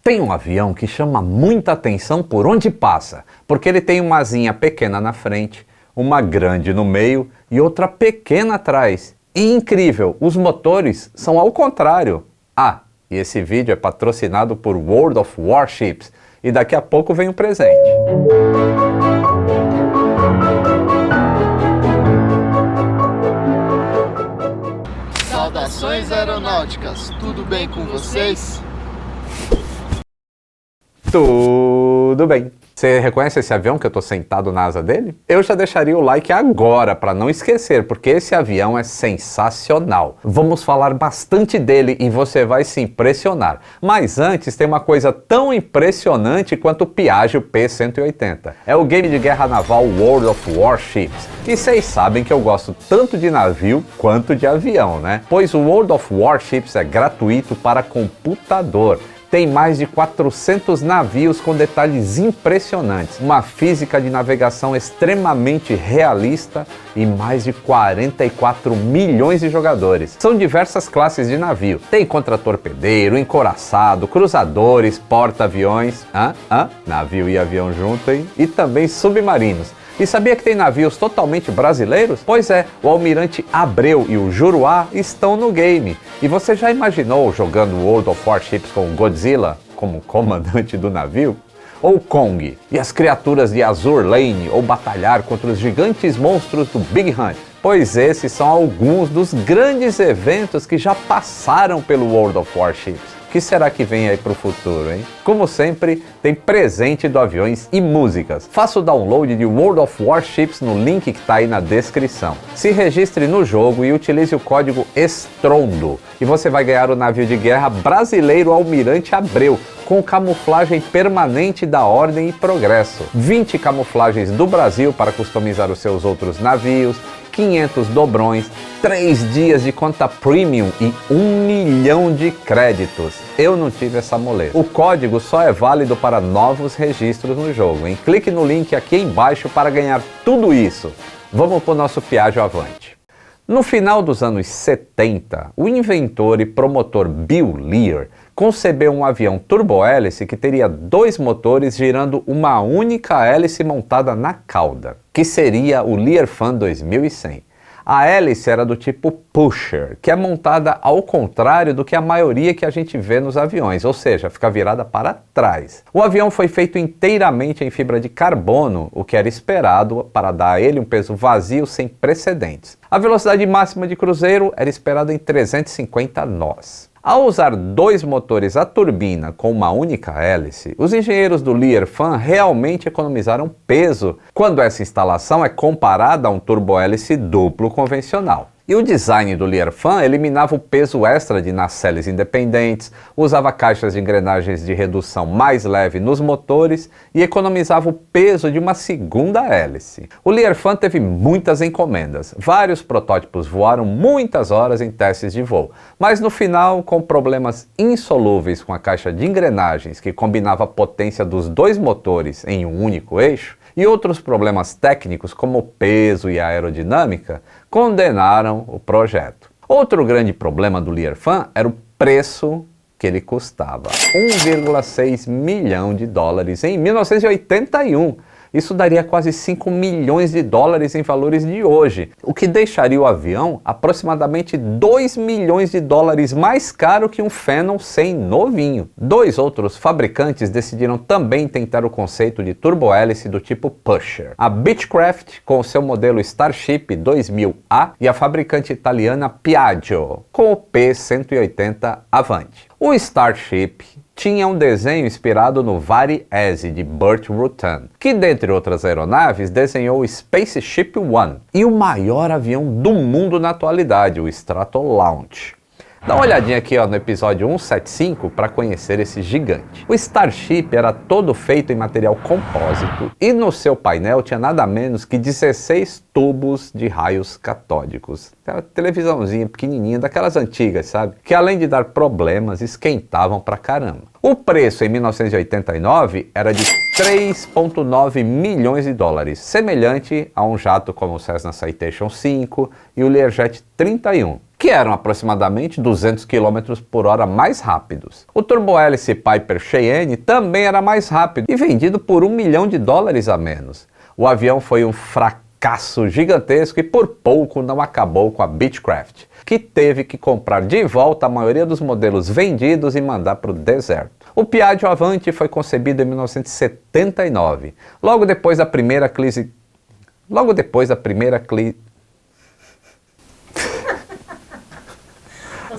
Tem um avião que chama muita atenção por onde passa, porque ele tem uma asinha pequena na frente, uma grande no meio e outra pequena atrás. E incrível, os motores são ao contrário. Ah, e esse vídeo é patrocinado por World of Warships e daqui a pouco vem um presente. Saudações aeronáuticas, tudo bem com vocês? Tudo bem. Você reconhece esse avião que eu tô sentado na asa dele? Eu já deixaria o like agora para não esquecer, porque esse avião é sensacional. Vamos falar bastante dele e você vai se impressionar. Mas antes tem uma coisa tão impressionante quanto o Piaggio P-180. É o game de guerra naval World of Warships. E vocês sabem que eu gosto tanto de navio quanto de avião, né? Pois o World of Warships é gratuito para computador. Tem mais de 400 navios com detalhes impressionantes, uma física de navegação extremamente realista e mais de 44 milhões de jogadores. São diversas classes de navio. Tem contratorpedeiro, encouraçado, cruzadores, porta-aviões, navio e avião junto, hein? E também submarinos. E sabia que tem navios totalmente brasileiros? Pois é, o Almirante Abreu e o Juruá estão no game. E você já imaginou jogando World of Warships com Godzilla como comandante do navio? Ou Kong e as criaturas de Azur Lane, ou batalhar contra os gigantes monstros do Big Hunt? Pois esses são alguns dos grandes eventos que já passaram pelo World of Warships. O que será que vem aí para o futuro, hein? Como sempre, tem presente do Aviões e músicas. Faça o download de World of Warships no link que está aí na descrição. Se registre no jogo e utilize o código ESTRONDO e você vai ganhar o navio de guerra brasileiro Almirante Abreu, com camuflagem permanente da Ordem e Progresso. 20 camuflagens do Brasil para customizar os seus outros navios, 500 dobrões, 3 dias de conta premium e 1 milhão de créditos. Eu não tive essa moleza. O código só é válido para novos registros no jogo, hein? Clique no link aqui embaixo para ganhar tudo isso. Vamos para o nosso Piaggio Avante. No final dos anos 70, o inventor e promotor Bill Lear concebeu um avião turbohélice que teria 2 motores girando uma única hélice montada na cauda, que seria o Learfan 2100. A hélice era do tipo pusher, que é montada ao contrário do que a maioria que a gente vê nos aviões, ou seja, fica virada para trás. O avião foi feito inteiramente em fibra de carbono, o que era esperado para dar a ele um peso vazio sem precedentes. A velocidade máxima de cruzeiro era esperada em 350 nós. Ao usar 2 motores a turbina com uma única hélice, os engenheiros do Learfan realmente economizaram peso quando essa instalação é comparada a um turbohélice duplo convencional. E o design do Learfan eliminava o peso extra de nacelles independentes, usava caixas de engrenagens de redução mais leve nos motores e economizava o peso de uma segunda hélice. O Learfan teve muitas encomendas, vários protótipos voaram muitas horas em testes de voo, mas no final, com problemas insolúveis com a caixa de engrenagens que combinava a potência dos 2 motores em um único eixo, e outros problemas técnicos como peso e aerodinâmica, condenaram o projeto. Outro grande problema do Learfan era o preço que ele custava, 1,6 milhão de dólares em 1981. Isso daria quase 5 milhões de dólares em valores de hoje, o que deixaria o avião aproximadamente 2 milhões de dólares mais caro que um Phenom 100 novinho. 2 outros fabricantes decidiram também tentar o conceito de turbohélice do tipo pusher. A Beechcraft com o seu modelo Starship 2000A e a fabricante italiana Piaggio com o P-180 Avante. O Starship tinha um desenho inspirado no Vari-Ese de Burt Rutan, que dentre outras aeronaves desenhou o Spaceship One e o maior avião do mundo na atualidade, o Stratolaunch. Dá uma olhadinha aqui no episódio 175 para conhecer esse gigante. O Starship era todo feito em material compósito e no seu painel tinha nada menos que 16 tubos de raios catódicos. Aquela televisãozinha pequenininha, daquelas antigas, sabe? Que além de dar problemas, esquentavam pra caramba. O preço em 1989 era de 3,9 milhões de dólares, semelhante a um jato como o Cessna Citation V e o Learjet 31. que eram aproximadamente 200 km por hora mais rápidos. O turbohélice Piper Cheyenne também era mais rápido e vendido por $1 milhão a menos. O avião foi um fracasso gigantesco e por pouco não acabou com a Beechcraft, que teve que comprar de volta a maioria dos modelos vendidos e mandar para o deserto. O Piaggio Avanti foi concebido em 1979, logo depois da primeira crise.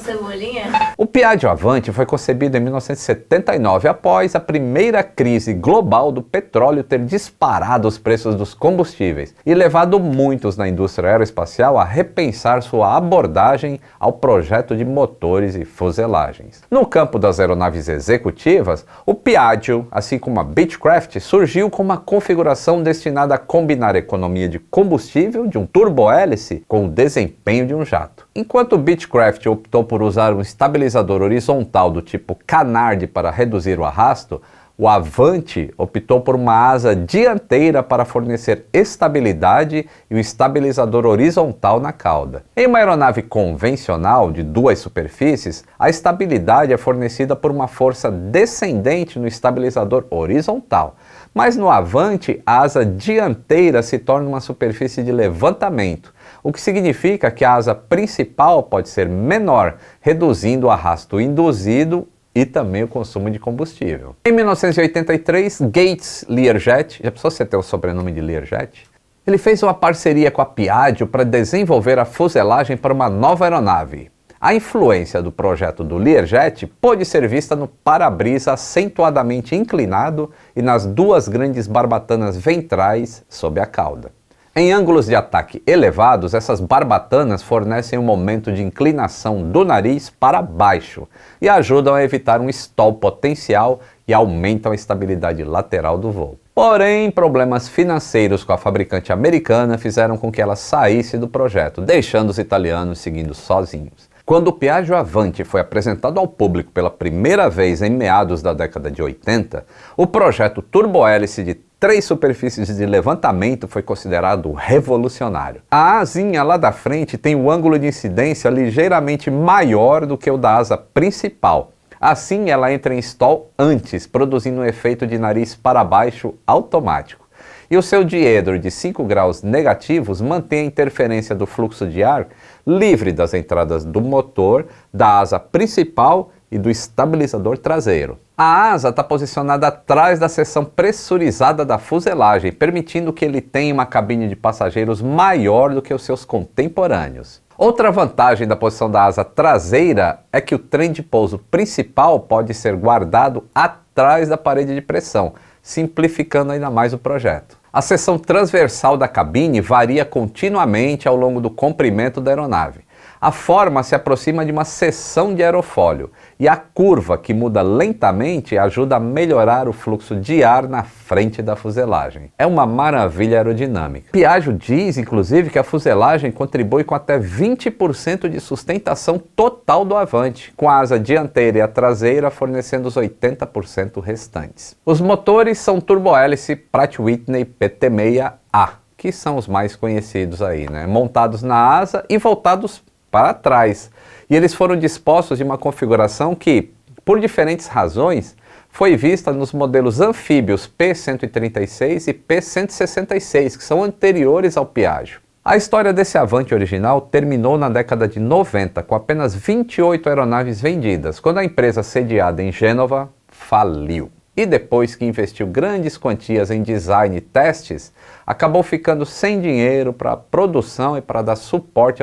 Cebolinha? O Piaggio Avanti foi concebido em 1979, após a primeira crise global do petróleo ter disparado os preços dos combustíveis e levado muitos na indústria aeroespacial a repensar sua abordagem ao projeto de motores e fuselagens. No campo das aeronaves executivas, o Piaggio, assim como a Beechcraft, surgiu com uma configuração destinada a combinar a economia de combustível de um turbohélice com o desempenho de um jato. Enquanto o Beechcraft optou por usar um estabilizador horizontal do tipo canard para reduzir o arrasto, o Avanti optou por uma asa dianteira para fornecer estabilidade e um estabilizador horizontal na cauda. Em uma aeronave convencional de duas superfícies, a estabilidade é fornecida por uma força descendente no estabilizador horizontal, mas no Avanti a asa dianteira se torna uma superfície de levantamento, o que significa que a asa principal pode ser menor, reduzindo o arrasto induzido e também o consumo de combustível. Em 1983, Gates Learjet, já pensou você ter o sobrenome de Learjet? Ele fez uma parceria com a Piaggio para desenvolver a fuselagem para uma nova aeronave. A influência do projeto do Learjet pôde ser vista no para-brisa acentuadamente inclinado e nas duas grandes barbatanas ventrais sob a cauda. Em ângulos de ataque elevados, essas barbatanas fornecem um momento de inclinação do nariz para baixo e ajudam a evitar um stall potencial e aumentam a estabilidade lateral do voo. Porém, problemas financeiros com a fabricante americana fizeram com que ela saísse do projeto, deixando os italianos seguindo sozinhos. Quando o Piaggio Avanti foi apresentado ao público pela primeira vez em meados da década de 80, o projeto turbohélice de 3 superfícies de levantamento foi considerado revolucionário. A asinha lá da frente tem um ângulo de incidência ligeiramente maior do que o da asa principal. Assim, ela entra em stall antes, produzindo um efeito de nariz para baixo automático. E o seu diedro de 5 graus negativos mantém a interferência do fluxo de ar livre das entradas do motor, da asa principal e do estabilizador traseiro. A asa está posicionada atrás da seção pressurizada da fuselagem, permitindo que ele tenha uma cabine de passageiros maior do que os seus contemporâneos. Outra vantagem da posição da asa traseira é que o trem de pouso principal pode ser guardado atrás da parede de pressão, simplificando ainda mais o projeto. A seção transversal da cabine varia continuamente ao longo do comprimento da aeronave. A forma se aproxima de uma seção de aerofólio e a curva, que muda lentamente, ajuda a melhorar o fluxo de ar na frente da fuselagem. É uma maravilha aerodinâmica. Piaggio diz, inclusive, que a fuselagem contribui com até 20% de sustentação total do Avanti, com a asa dianteira e a traseira fornecendo os 80% restantes. Os motores são turbohélice Pratt Whitney PT6A, que são os mais conhecidos aí, né? Montados na asa e voltados para trás. E eles foram dispostos em uma configuração que, por diferentes razões, foi vista nos modelos anfíbios P-136 e P-166, que são anteriores ao Piaggio. A história desse Avanti original terminou na década de 90, com apenas 28 aeronaves vendidas, quando a empresa sediada em Gênova faliu. E depois que investiu grandes quantias em design e testes, acabou ficando sem dinheiro para produção e para dar suporte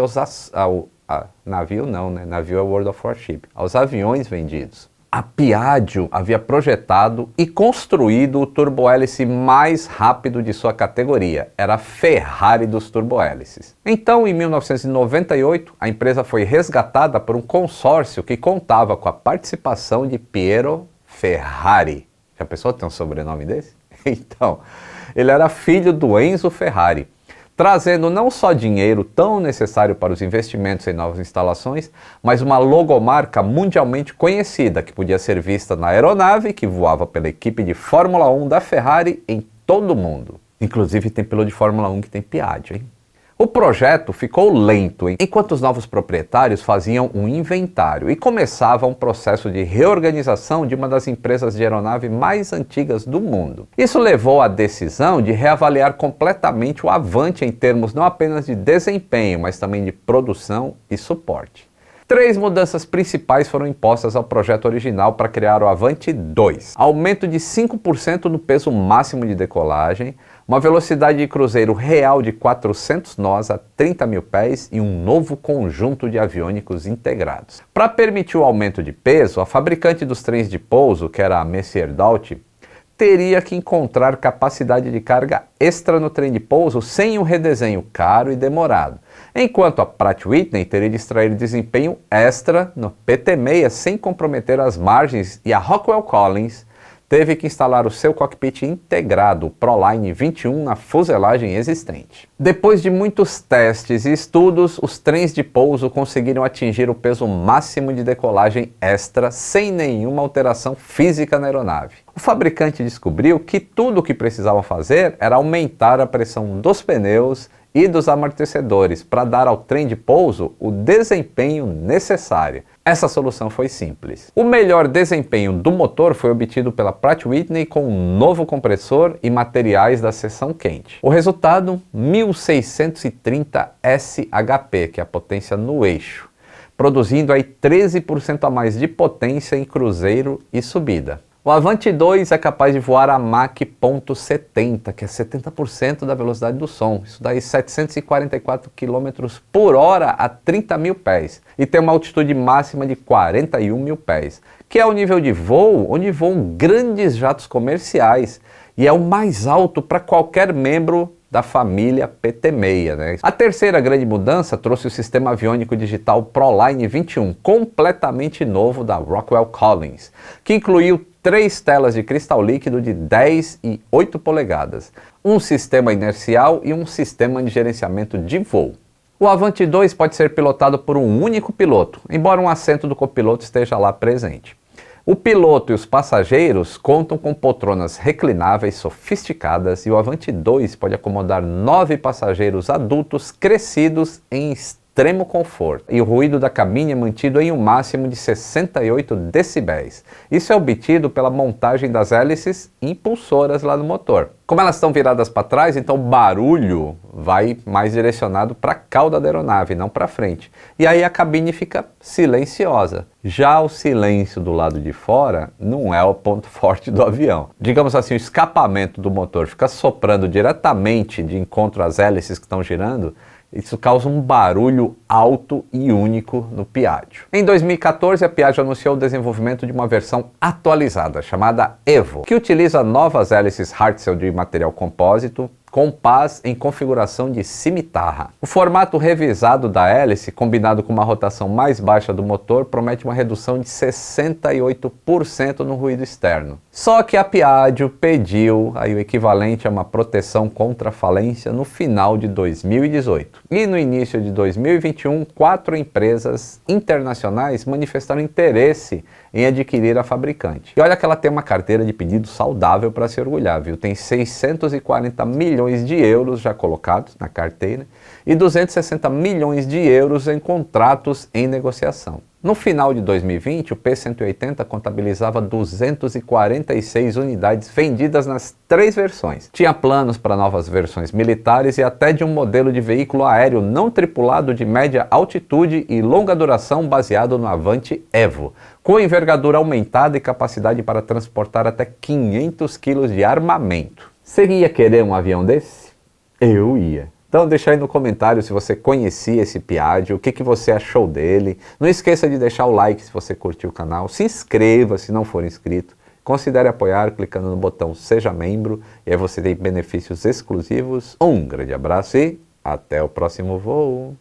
navio não, né? Navio é World of Warship, aos aviões vendidos. A Piaggio havia projetado e construído o turbohélice mais rápido de sua categoria. Era a Ferrari dos turbohélices. Então, em 1998, a empresa foi resgatada por um consórcio que contava com a participação de Piero Ferrari. Já pensou ter um sobrenome desse? Então, ele era filho do Enzo Ferrari, trazendo não só dinheiro tão necessário para os investimentos em novas instalações, mas uma logomarca mundialmente conhecida que podia ser vista na aeronave que voava pela equipe de Fórmula 1 da Ferrari em todo o mundo. Inclusive tem piloto de Fórmula 1 que tem Piaggio, hein? O projeto ficou lento, enquanto os novos proprietários faziam um inventário e começava um processo de reorganização de uma das empresas de aeronave mais antigas do mundo. Isso levou à decisão de reavaliar completamente o Avante em termos não apenas de desempenho, mas também de produção e suporte. 3 mudanças principais foram impostas ao projeto original para criar o Avante 2. Aumento de 5% no peso máximo de decolagem, uma velocidade de cruzeiro real de 400 nós a 30 mil pés e um novo conjunto de aviônicos integrados. Para permitir o aumento de peso, a fabricante dos trens de pouso, que era a Messier Daut, teria que encontrar capacidade de carga extra no trem de pouso sem um redesenho caro e demorado, enquanto a Pratt & Whitney teria de extrair desempenho extra no PT-6 sem comprometer as margens, e a Rockwell Collins teve que instalar o seu cockpit integrado, o ProLine 21, na fuselagem existente. Depois de muitos testes e estudos, os trens de pouso conseguiram atingir o peso máximo de decolagem extra sem nenhuma alteração física na aeronave. O fabricante descobriu que tudo o que precisava fazer era aumentar a pressão dos pneus e dos amortecedores para dar ao trem de pouso o desempenho necessário. Essa solução foi simples. O melhor desempenho do motor foi obtido pela Pratt & Whitney com um novo compressor e materiais da seção quente. O resultado, 1630 SHP, que é a potência no eixo, produzindo aí 13% a mais de potência em cruzeiro e subida. O Avante 2 é capaz de voar a Mach 0.70, que é 70% da velocidade do som. Isso daí 744 km por hora a 30 mil pés. E tem uma altitude máxima de 41 mil pés, que é o nível de voo onde voam grandes jatos comerciais. E é o mais alto para qualquer membro da família PT-6, né? A terceira grande mudança trouxe o sistema aviônico digital ProLine 21, completamente novo da Rockwell Collins, que incluiu 3 telas de cristal líquido de 10 e 8 polegadas, um sistema inercial e um sistema de gerenciamento de voo. O Avante 2 pode ser pilotado por um único piloto, embora um assento do copiloto esteja lá presente. O piloto e os passageiros contam com poltronas reclináveis sofisticadas e o Avante 2 pode acomodar 9 passageiros adultos crescidos em extremo conforto. E o ruído da cabine é mantido em um máximo de 68 decibéis. Isso é obtido pela montagem das hélices impulsoras lá no motor. Como elas estão viradas para trás, então o barulho vai mais direcionado para a cauda da aeronave, não para frente. E aí a cabine fica silenciosa. Já o silêncio do lado de fora não é o ponto forte do avião. Digamos assim, o escapamento do motor fica soprando diretamente de encontro às hélices que estão girando. Isso causa um barulho alto e único no Piaggio. Em 2014, a Piaggio anunciou o desenvolvimento de uma versão atualizada, chamada Evo, que utiliza novas hélices Hartzell de material compósito, com pás em configuração de cimitarra. O formato revisado da hélice, combinado com uma rotação mais baixa do motor, promete uma redução de 68% no ruído externo. Só que a Piaggio pediu aí o equivalente a uma proteção contra falência no final de 2018. E no início de 2021, 4 empresas internacionais manifestaram interesse em adquirir a fabricante. E olha que ela tem uma carteira de pedidos saudável para se orgulhar, viu? Tem 640 milhões de euros já colocados na carteira e 260 milhões de euros em contratos em negociação. No final de 2020, o P-180 contabilizava 246 unidades vendidas nas 3 versões. Tinha planos para novas versões militares e até de um modelo de veículo aéreo não tripulado de média altitude e longa duração baseado no Avante Evo, com envergadura aumentada e capacidade para transportar até 500 kg de armamento. Você ia querer um avião desse? Eu ia. Então deixa aí no comentário se você conhecia esse Piaggio, o que você achou dele. Não esqueça de deixar o like se você curtiu o canal, se inscreva se não for inscrito, considere apoiar clicando no botão Seja Membro e aí você tem benefícios exclusivos. Um grande abraço e até o próximo voo!